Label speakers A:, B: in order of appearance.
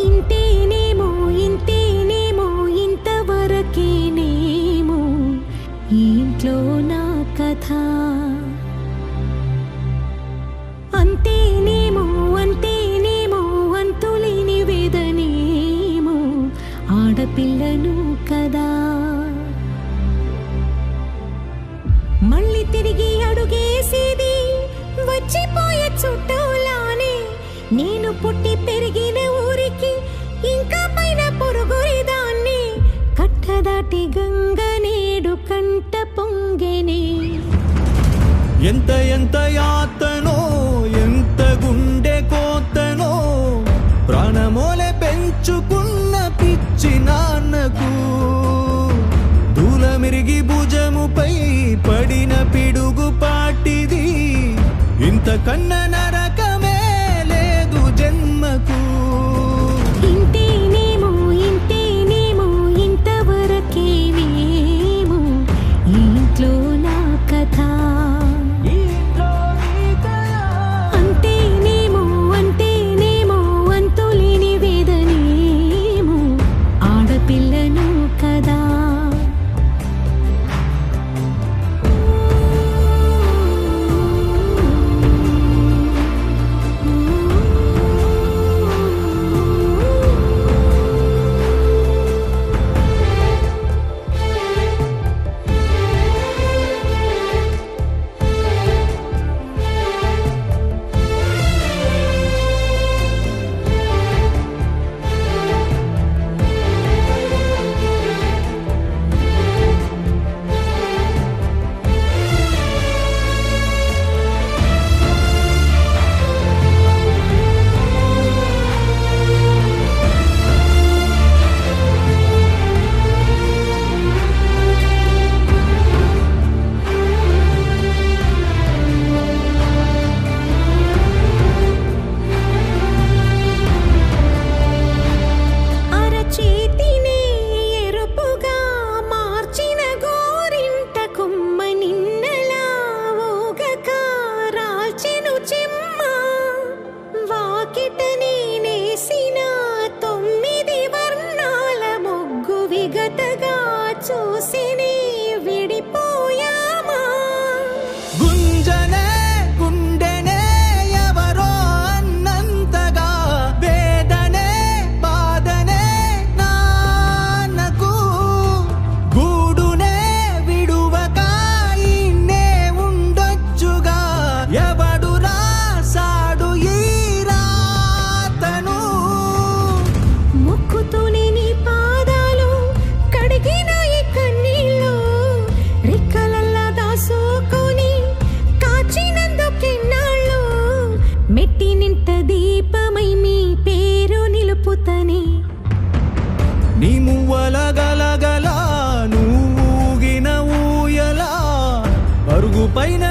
A: ఇంతేనేమో ఇంతేనేమో ఇంతవరకేనేమో ఈ ఇంట్లో నా కథ. అంతేనేమో అంతేనేమో అంతులేని వేదనేమో ఆడపిల్లను కదా. మళ్ళీ తిరిగి అడుగేసేది వచ్చిపోయే చుట్టూలానే. నేను పుట్టి పెరిగిన ఊరికి ఇంకా పైన పొరుగురిదాన్ని. కట్టదాటి గంగ నేడు కంట పొంగెనే.
B: ఎంత ఎంత యాతనో ఎంత గుండె కోతనో ప్రాణమోలే పెంచుకున్న పిచ్చి నాన్నకు దూలమిరిగి భుజముపై పడిన పిడుగు పాటిది. ఇంతకన్న నరకమే లేదు జన్మకు.
A: ఇంతేనేమో ఇంతేనేమో ఇంతవరకేనేమో ఈ ఇంట్లో నా కథ. అంతేనేమో అంతేనేమో అంతులేని వేదనేమో ఆడపిల్లను కదా. చూసిని విడిపోయామా.
B: గుంజనే గుండెనే ఎవరో అన్నంతగా వేదనే బాధనే నాన్నకు గూడునే విడువక ఇన్నే ఉండొచ్చుగా. ఎవడు రాసాడు ఈ రాతను.
A: ముక్కుతూనే నీ పాదాలు కడిగిన మెట్టి నింట దీపమై మీ పేరు నిలుపుతని.
B: నీ మువ్వల గలగల నువ్వుగిన ఊయల అరుగు పైన